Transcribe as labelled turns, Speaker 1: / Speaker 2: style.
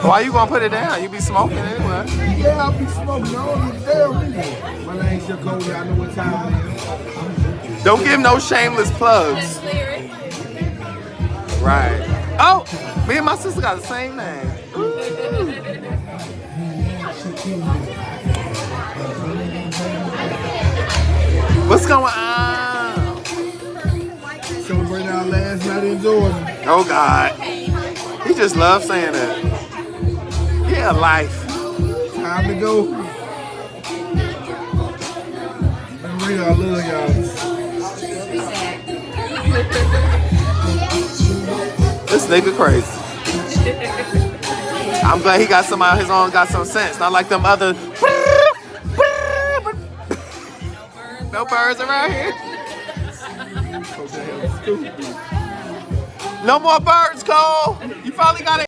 Speaker 1: Why you gonna put it down? You be smoking anyway.
Speaker 2: Yeah, I'll be smoking. I don't need to damn either. My name's CHEF Cole. Y'all know what time it is.
Speaker 1: Don't give no shameless plugs. Right. Oh, me and my sister got the same name. What's going on?
Speaker 2: Celebrating our last night in Jordan.
Speaker 1: Oh God. He just loves saying that. Yeah, life.
Speaker 2: Time to go. And real, I love y'all.
Speaker 1: This nigga crazy. I'm glad he got some out his own, got some sense. Not like them other. No birds around here. No more birds, Cole. You finally got it.